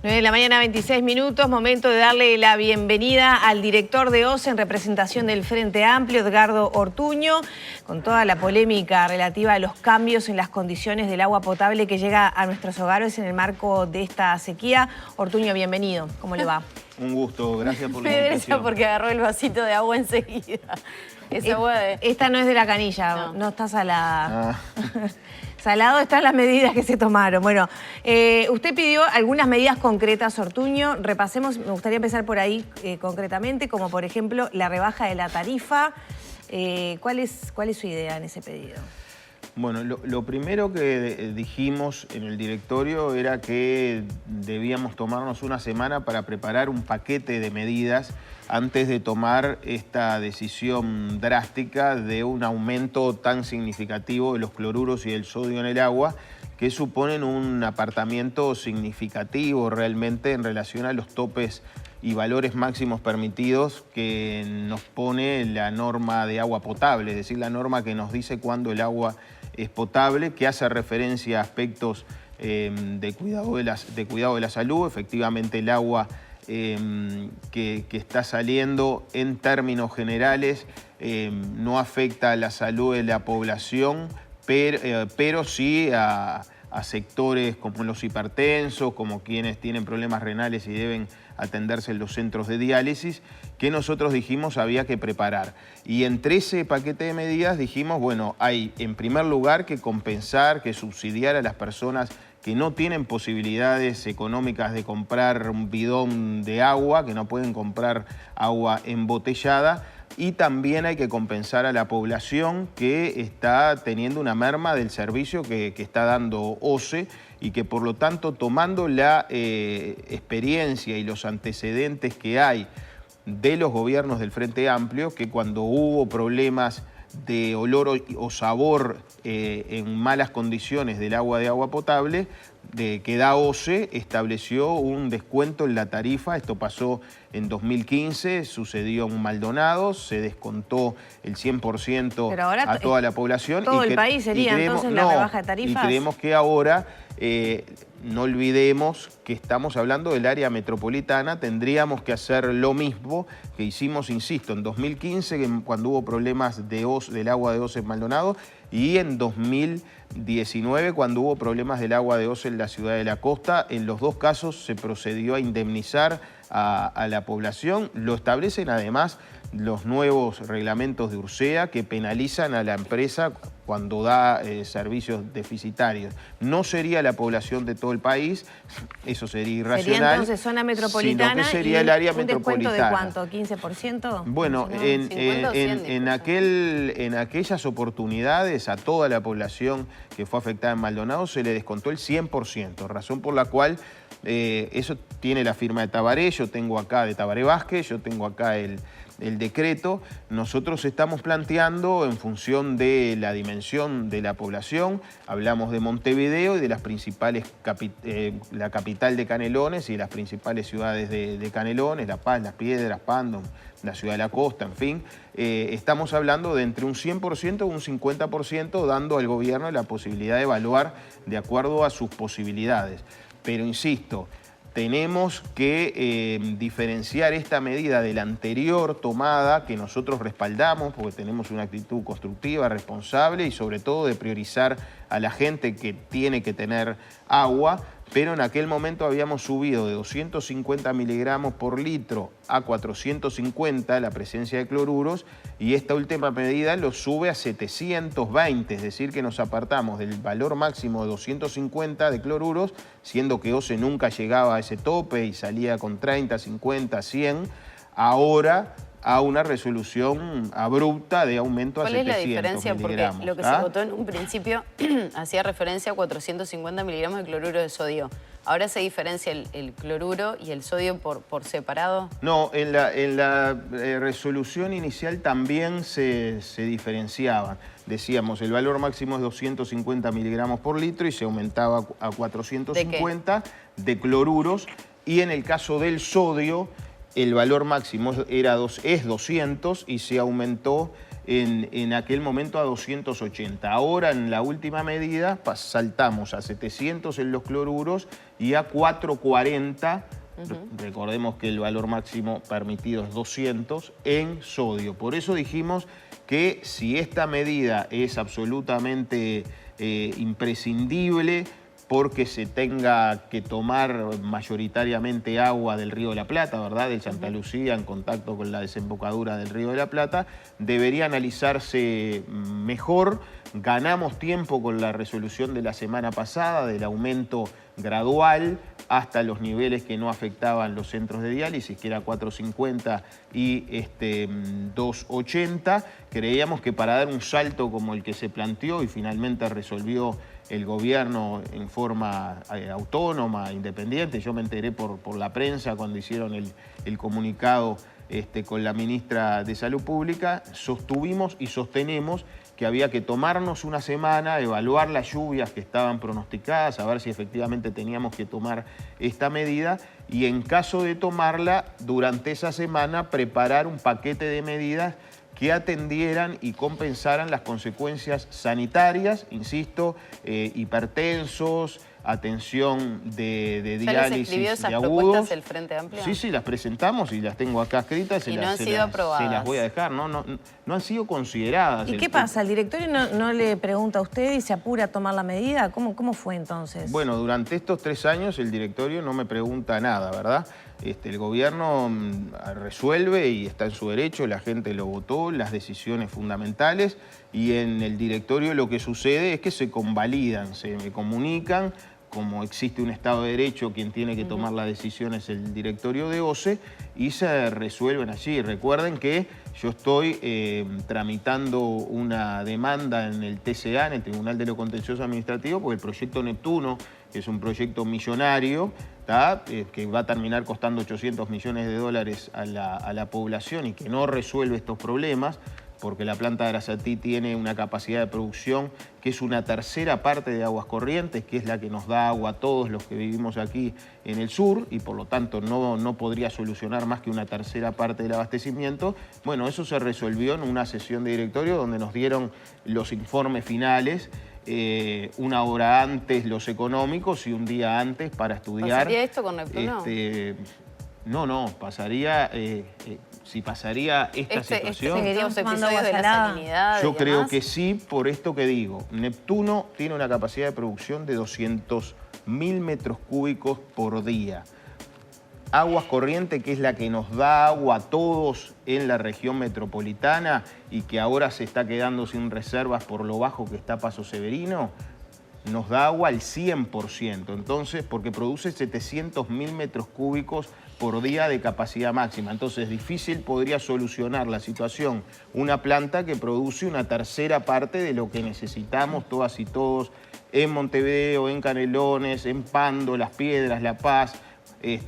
9 de la mañana, 26 minutos, momento de darle la bienvenida al director de OCE en representación del Frente Amplio, Edgardo Ortuño, con toda la polémica relativa a los cambios en las condiciones del agua potable que llega a nuestros hogares en el marco de esta sequía. Ortuño, bienvenido. ¿Cómo le va? Un gusto, gracias por la Me invitación. porque agarró el vasito de agua enseguida. Esa agua de... Esta no es de la canilla, no está salada. Ah. Salado están las medidas que se tomaron. Bueno, usted pidió algunas medidas concretas, Ortuño. Repasemos, me gustaría empezar por ahí concretamente, como por ejemplo la rebaja de la tarifa. ¿Cuál es su idea en ese pedido? Bueno, lo primero que dijimos en el directorio era que debíamos tomarnos una semana para preparar un paquete de medidas antes de tomar esta decisión drástica de un aumento tan significativo de los cloruros y el sodio en el agua, que suponen un apartamiento significativo realmente en relación a los topes y valores máximos permitidos que nos pone la norma de agua potable, es decir, la norma que nos dice cuándo el agua es potable, que hace referencia a aspectos de cuidado de la salud. Efectivamente, el agua que está saliendo en términos generales no afecta a la salud de la población, pero sí a sectores como los hipertensos, como quienes tienen problemas renales y deben atenderse en los centros de diálisis, que nosotros dijimos había que preparar. Y entre ese paquete de medidas dijimos, bueno, hay en primer lugar que compensar, que subsidiar a las personas que no tienen posibilidades económicas de comprar un bidón de agua, que no pueden comprar agua embotellada, y también hay que compensar a la población que está teniendo una merma del servicio que está dando OCE y que por lo tanto, tomando la experiencia y los antecedentes que hay de los gobiernos del Frente Amplio, que cuando hubo problemas de olor o sabor en malas condiciones del agua de agua potable, que da OCE, estableció un descuento en la tarifa. Esto pasó en 2015, sucedió en Maldonado, se descontó el 100% a toda la población. Todo el país sería entonces la rebaja de tarifas. Y creemos que ahora, no olvidemos que estamos hablando del área metropolitana, tendríamos que hacer lo mismo que hicimos, insisto, en 2015, cuando hubo problemas del agua de OCE en Maldonado, y en 2019, cuando hubo problemas del agua de OCE en la ciudad de la costa. En los dos casos se procedió a indemnizar a la población. Lo establecen además los nuevos reglamentos de URSEA, que penalizan a la empresa cuando da servicios deficitarios. No sería la población de todo el país, eso sería irracional. Sería entonces zona metropolitana, sino que sería el área metropolitana. ¿Un descuento de cuánto? ¿15%? Bueno, en aquellas oportunidades a toda la población que fue afectada en Maldonado se le descontó el 100%, razón por la cual eso tiene la firma de Tabaré, yo tengo acá de Tabaré Vázquez, yo tengo acá el decreto. Nosotros estamos planteando en función de la dimensión de la población, hablamos de Montevideo y de las principales, la capital de Canelones y las principales ciudades de Canelones, La Paz, Las Piedras, Pando, la ciudad de la costa, en fin. Estamos hablando de entre un 100% o un 50%, dando al gobierno la posibilidad de evaluar de acuerdo a sus posibilidades. Pero insisto, tenemos que diferenciar esta medida de la anterior tomada, que nosotros respaldamos porque tenemos una actitud constructiva, responsable y sobre todo de priorizar a la gente que tiene que tener agua, pero en aquel momento habíamos subido de 250 miligramos por litro a 450 la presencia de cloruros, y esta última medida lo sube a 720, es decir, que nos apartamos del valor máximo de 250 de cloruros, siendo que OCE nunca llegaba a ese tope y salía con 30, 50, 100, ahora a una resolución abrupta de aumento a 700 miligramos. ¿Cuál es la diferencia? Porque lo que se votó en un principio hacía referencia a 450 miligramos de cloruro de sodio. ¿Ahora se diferencia el cloruro y el sodio por separado? No, en la resolución inicial también se diferenciaban. Decíamos, el valor máximo es 250 miligramos por litro y se aumentaba a 450 de cloruros. Y en el caso del sodio, el valor máximo es 200 y se aumentó en aquel momento a 280. Ahora en la última medida saltamos a 700 en los cloruros y a 440. Recordemos que el valor máximo permitido es 200 en sodio. Por eso dijimos que si esta medida es absolutamente imprescindible, porque se tenga que tomar mayoritariamente agua del Río de la Plata, ¿verdad? Del Santa Lucía en contacto con la desembocadura del Río de la Plata, debería analizarse mejor. Ganamos tiempo con la resolución de la semana pasada del aumento gradual hasta los niveles que no afectaban los centros de diálisis, que era 450 y 280. Creíamos que para dar un salto como el que se planteó y finalmente resolvió el gobierno en forma autónoma, independiente, yo me enteré por la prensa cuando hicieron el comunicado con la ministra de Salud Pública, sostuvimos y sostenemos que había que tomarnos una semana, evaluar las lluvias que estaban pronosticadas, a ver si efectivamente teníamos que tomar esta medida y en caso de tomarla, durante esa semana preparar un paquete de medidas que atendieran y compensaran las consecuencias sanitarias, insisto, hipertensos, atención de diálisis, ¿Ya les escribió esas propuestas el Frente Amplio? Sí, las presentamos y las tengo acá escritas. Y no han sido aprobadas. Se las voy a dejar, no han sido consideradas. ¿Y qué pasa? ¿El directorio no le pregunta a usted y se apura a tomar la medida? ¿Cómo fue entonces? Bueno, durante estos 3 años el directorio no me pregunta nada, ¿verdad? El gobierno resuelve y está en su derecho, la gente lo votó, las decisiones fundamentales, y en el directorio lo que sucede es que se convalidan, se me comunican. Como existe un Estado de Derecho, quien tiene que tomar la decisión es el directorio de OCE y se resuelven allí. Recuerden que yo estoy tramitando una demanda en el TCA, en el Tribunal de lo Contencioso Administrativo, porque el proyecto Neptuno, que es un proyecto millonario, que va a terminar costando 800 millones de dólares a la población y que no resuelve estos problemas, porque la planta de Arasatí tiene una capacidad de producción que es una tercera parte de Aguas Corrientes, que es la que nos da agua a todos los que vivimos aquí en el sur, y por lo tanto no podría solucionar más que una tercera parte del abastecimiento. Bueno, eso se resolvió en una sesión de directorio donde nos dieron los informes finales, una hora antes los económicos y un día antes para estudiar. ¿Pasaría esto con Neptuno? No, pasaría... si pasaría esta situación... ¿Seguiríamos episodios de la salinidad? Yo creo que sí, por esto que digo. Neptuno tiene una capacidad de producción de 200.000 metros cúbicos por día. Aguas Corrientes, que es la que nos da agua a todos en la región metropolitana y que ahora se está quedando sin reservas por lo bajo que está Paso Severino, nos da agua al 100%. Entonces, porque produce 700.000 metros cúbicos por día de capacidad máxima. Entonces, difícil podría solucionar la situación una planta que produce una tercera parte de lo que necesitamos todas y todos en Montevideo, en Canelones, en Pando, Las Piedras, La Paz,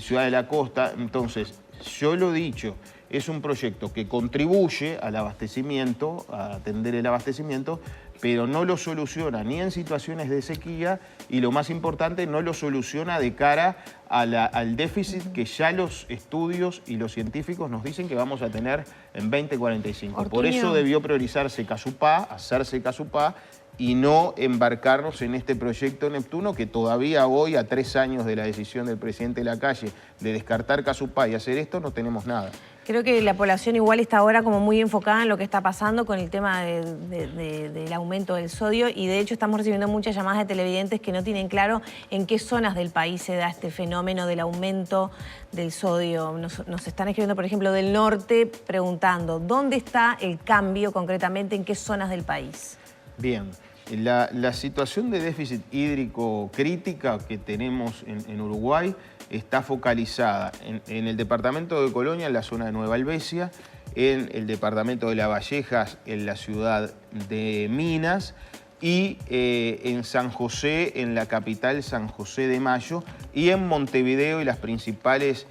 Ciudad de la Costa. Entonces, yo lo he dicho, es un proyecto que contribuye al abastecimiento, a atender el abastecimiento, pero no lo soluciona ni en situaciones de sequía y, lo más importante, no lo soluciona de cara al déficit que ya los estudios y los científicos nos dicen que vamos a tener en 2045. Ortuño. Por eso debió priorizarse Casupá, hacerse Casupá, y no embarcarnos en este proyecto Neptuno, que todavía hoy, a 3 años de la decisión del presidente Lacalle de descartar Casupá y hacer esto, no tenemos nada. Creo que la población igual está ahora como muy enfocada en lo que está pasando con el tema del aumento del sodio, y de hecho estamos recibiendo muchas llamadas de televidentes que no tienen claro en qué zonas del país se da este fenómeno del aumento del sodio. Nos están escribiendo, por ejemplo, del norte, preguntando ¿dónde está el cambio concretamente, en qué zonas del país? Bien, la situación de déficit hídrico crítica que tenemos en Uruguay está focalizada en el departamento de Colonia, en la zona de Nueva Helvecia, en el departamento de La Vallejas, en la ciudad de Minas, y en San José, en la capital San José de Mayo, y en Montevideo y las principales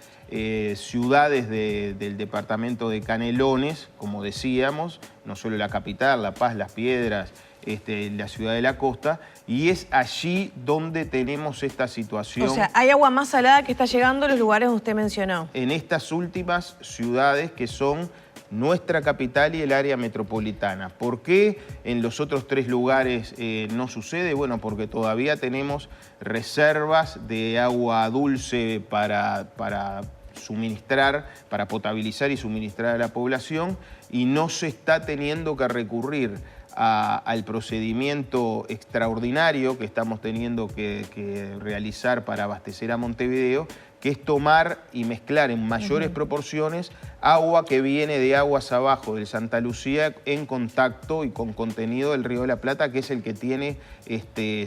ciudades del departamento de Canelones, como decíamos, no solo la capital, La Paz, Las Piedras, la ciudad de la costa, y es allí donde tenemos esta situación. O sea, hay agua más salada que está llegando a los lugares que usted mencionó. En estas últimas ciudades que son nuestra capital y el área metropolitana. ¿Por qué en los otros 3 lugares no sucede? Bueno, porque todavía tenemos reservas de agua dulce para suministrar, para potabilizar y suministrar a la población, y no se está teniendo que recurrir al procedimiento extraordinario que estamos teniendo que realizar para abastecer a Montevideo, que es tomar y mezclar en mayores proporciones agua que viene de aguas abajo del Santa Lucía en contacto y con contenido del Río de la Plata, que es el que tiene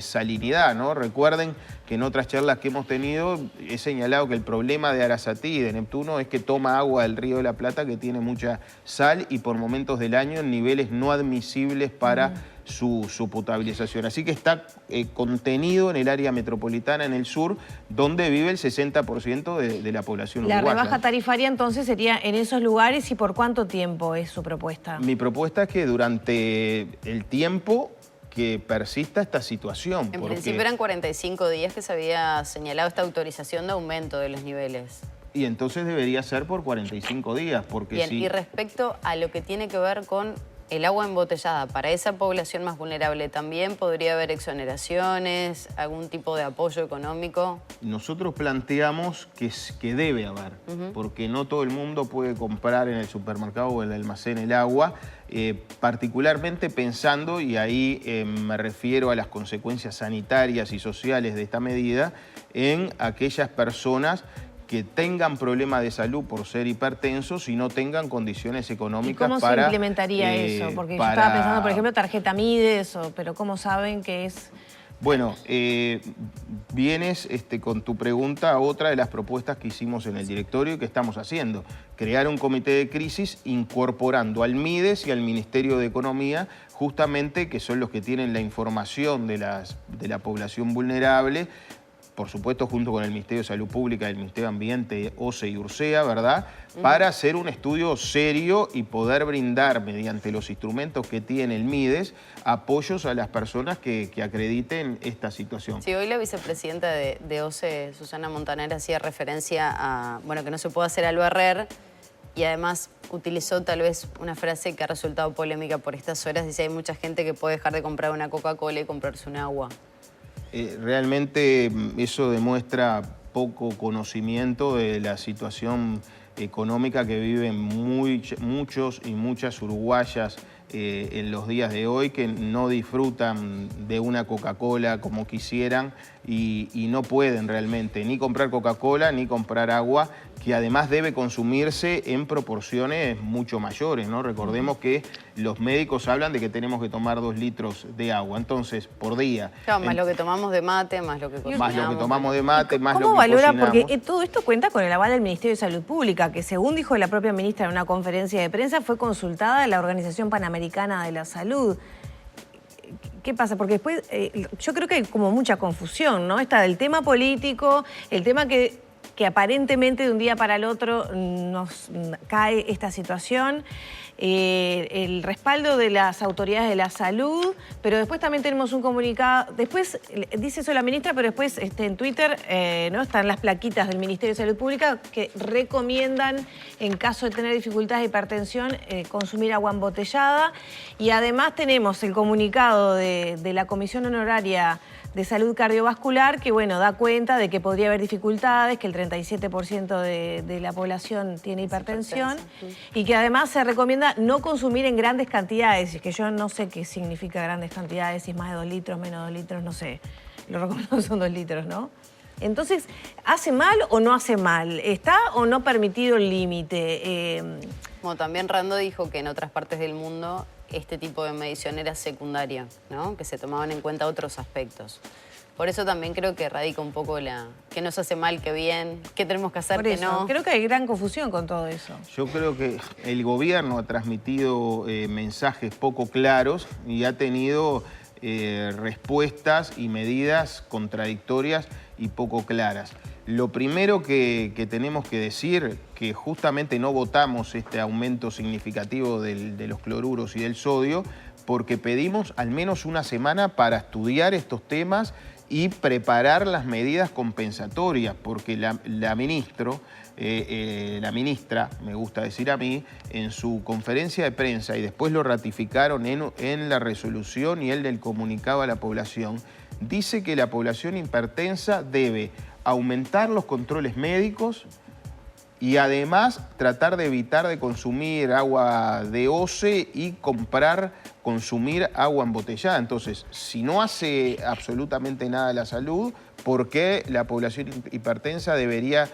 salinidad, ¿no? Recuerden que en otras charlas que hemos tenido he señalado que el problema de Arasatí y de Neptuno es que toma agua del Río de la Plata, que tiene mucha sal y por momentos del año en niveles no admisibles para su potabilización. Así que está contenido en el área metropolitana, en el sur, donde vive el 60% de la población uruguaya. La rebaja tarifaria entonces sería en esos lugares, ¿y por cuánto tiempo es su propuesta? Mi propuesta es que durante el tiempo que persista esta situación. En principio eran 45 días que se había señalado esta autorización de aumento de los niveles. Y entonces debería ser por 45 días, porque bien, si... y respecto a lo que tiene que ver con el agua embotellada, para esa población más vulnerable, ¿también podría haber exoneraciones, algún tipo de apoyo económico? Nosotros planteamos que debe haber, porque no todo el mundo puede comprar en el supermercado o en el almacén el agua, particularmente pensando, y ahí me refiero a las consecuencias sanitarias y sociales de esta medida, en aquellas personas que tengan problemas de salud por ser hipertensos y no tengan condiciones económicas para... ¿Y cómo se implementaría eso? Porque yo estaba pensando, por ejemplo, tarjeta Mides, pero ¿cómo saben que es...? Bueno, vienes con tu pregunta a otra de las propuestas que hicimos en el directorio y que estamos haciendo. Crear un comité de crisis incorporando al Mides y al Ministerio de Economía, justamente que son los que tienen la información de la población vulnerable, por supuesto junto con el Ministerio de Salud Pública, el Ministerio de Ambiente, OCE y URSEA, ¿verdad? Para hacer un estudio serio y poder brindar, mediante los instrumentos que tiene el Mides, apoyos a las personas que acrediten esta situación. Sí, hoy la vicepresidenta de OCE, Susana Montaner, hacía referencia a, bueno, que no se puede hacer al barrer, y además utilizó tal vez una frase que ha resultado polémica por estas horas. Dice, hay mucha gente que puede dejar de comprar una Coca-Cola y comprarse un agua. Realmente eso demuestra poco conocimiento de la situación económica que viven muchos y muchas uruguayas en los días de hoy, que no disfrutan de una Coca-Cola como quisieran y no pueden realmente ni comprar Coca-Cola ni comprar agua, que además debe consumirse en proporciones mucho mayores, ¿no? Recordemos que los médicos hablan de que tenemos que tomar 2 litros de agua, entonces, por día. Claro, más lo que tomamos de mate, más lo que cocinamos. Más lo que tomamos de mate, más lo que ¿Cómo valora? cocinamos. Porque todo esto cuenta con el aval del Ministerio de Salud Pública, que según dijo la propia ministra en una conferencia de prensa, fue consultada a la Organización Panamericana de la Salud. ¿Qué pasa? Porque después yo creo que hay como mucha confusión, ¿no? Está el tema político, el tema que aparentemente de un día para el otro nos cae esta situación, el respaldo de las autoridades de la salud, pero después también tenemos un comunicado, después dice eso la ministra, pero después en Twitter ¿no? Están las plaquitas del Ministerio de Salud Pública que recomiendan, en caso de tener dificultades de hipertensión, consumir agua embotellada, y además tenemos el comunicado de la Comisión Honoraria de Salud Cardiovascular, que bueno, da cuenta de que podría haber dificultades, que el 37% de la población tiene hipertensión, y que además se recomienda no consumir en grandes cantidades, que yo no sé qué significa grandes cantidades, si es más de 2 litros, menos de 2 litros, no sé, lo recomiendo son 2 litros, ¿no? Entonces, ¿hace mal o no hace mal? ¿Está o no permitido el límite? Como también Rando dijo que en otras partes del mundo este tipo de medición era secundaria, ¿no? Que se tomaban en cuenta otros aspectos. Por eso también creo que radica un poco que no se hace mal, que bien, qué tenemos que hacer, que no. Creo que hay gran confusión con todo eso. Yo creo que el gobierno ha transmitido mensajes poco claros y ha tenido respuestas y medidas contradictorias y poco claras. Lo primero que tenemos que decir, que justamente no votamos este aumento significativo de los cloruros y del sodio, porque pedimos al menos una semana para estudiar estos temas y preparar las medidas compensatorias, porque la ministra, me gusta decir a mí, en su conferencia de prensa, y después lo ratificaron en la resolución y en el comunicado a la población, dice que la población hipertensa debe aumentar los controles médicos y además tratar de evitar de consumir agua de OCE y consumir agua embotellada. Entonces, si no hace absolutamente nada a la salud, ¿por qué la población hipertensa debería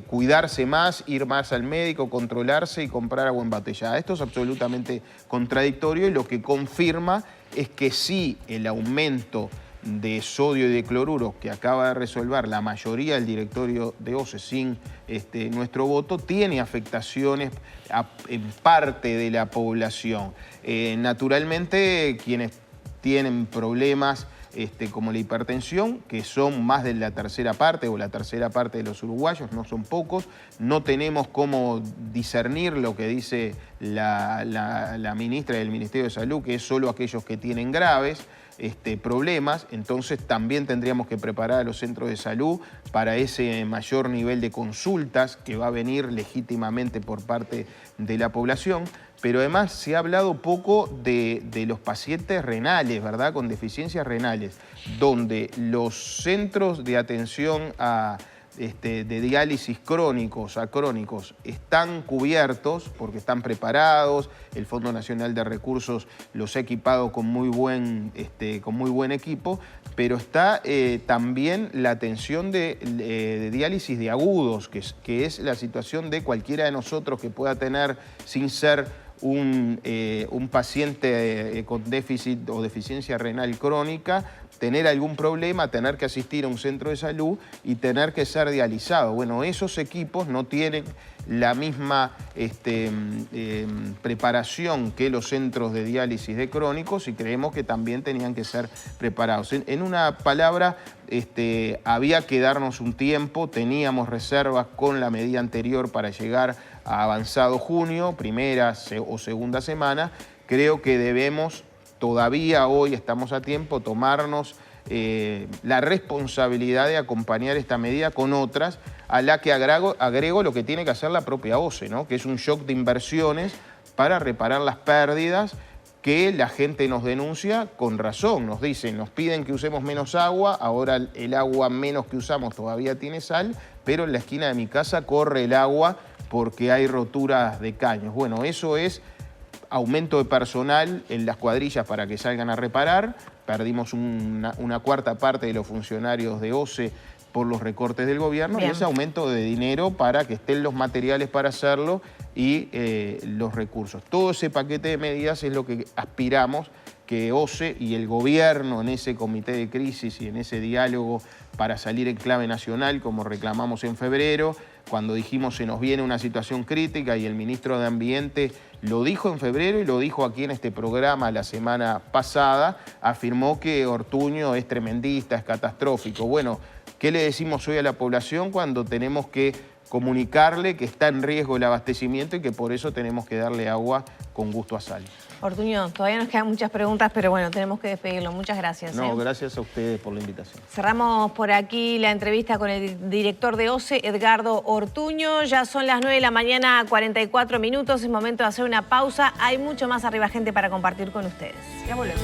cuidarse más, ir más al médico, controlarse y comprar agua embotellada? Esto es absolutamente contradictorio y lo que confirma es que sí, el aumento de sodio y de cloruro que acaba de resolver la mayoría del directorio de OCE sin nuestro voto, tiene afectaciones en parte de la población. Naturalmente, quienes tienen problemas como la hipertensión, que son más de la tercera parte o la tercera parte de los uruguayos, no son pocos, no tenemos cómo discernir lo que dice la ministra del Ministerio de Salud, que es solo aquellos que tienen graves problemas, entonces también tendríamos que preparar a los centros de salud para ese mayor nivel de consultas que va a venir legítimamente por parte de la población. Pero además se ha hablado poco de los pacientes renales, ¿verdad? Con deficiencias renales, donde los centros de atención de diálisis crónicos están cubiertos porque están preparados, el Fondo Nacional de Recursos los ha equipado con muy buen equipo, pero está también la atención de diálisis de agudos, que es la situación de cualquiera de nosotros que pueda tener, sin ser un paciente con déficit o deficiencia renal crónica, tener algún problema, tener que asistir a un centro de salud y tener que ser dializado. Bueno, esos equipos no tienen la misma preparación que los centros de diálisis de crónicos y creemos que también tenían que ser preparados. En una palabra, había que darnos un tiempo, teníamos reservas con la medida anterior para llegar a avanzado junio, primera o segunda semana. Creo que debemos, todavía hoy estamos a tiempo, tomarnos la responsabilidad de acompañar esta medida con otras, a la que agrego lo que tiene que hacer la propia OCE, ¿no? Que es un shock de inversiones para reparar las pérdidas que la gente nos denuncia con razón. Nos dicen, nos piden que usemos menos agua, ahora el agua menos que usamos todavía tiene sal, pero en la esquina de mi casa corre el agua porque hay roturas de caños. Bueno, eso es aumento de personal en las cuadrillas para que salgan a reparar. Perdimos una cuarta parte de los funcionarios de OCE por los recortes del gobierno. Bien. Y ese aumento de dinero para que estén los materiales para hacerlo y los recursos. Todo ese paquete de medidas es lo que aspiramos que OCE y el gobierno en ese comité de crisis y en ese diálogo para salir en clave nacional, como reclamamos en febrero, cuando dijimos se nos viene una situación crítica y el ministro de Ambiente lo dijo en febrero y lo dijo aquí en este programa la semana pasada, afirmó que Ortuño es tremendista, es catastrófico. Bueno, ¿qué le decimos hoy a la población cuando tenemos que comunicarle que está en riesgo el abastecimiento y que por eso tenemos que darle agua con gusto a sal? Ortuño, todavía nos quedan muchas preguntas, pero bueno, tenemos que despedirlo. Muchas gracias. No, gracias a ustedes por la invitación. Cerramos por aquí la entrevista con el director de OCE, Edgardo Ortuño. Ya son las 9 de la mañana, 44 minutos. Es momento de hacer una pausa. Hay mucho más Arriba Gente para compartir con ustedes. Ya volvemos.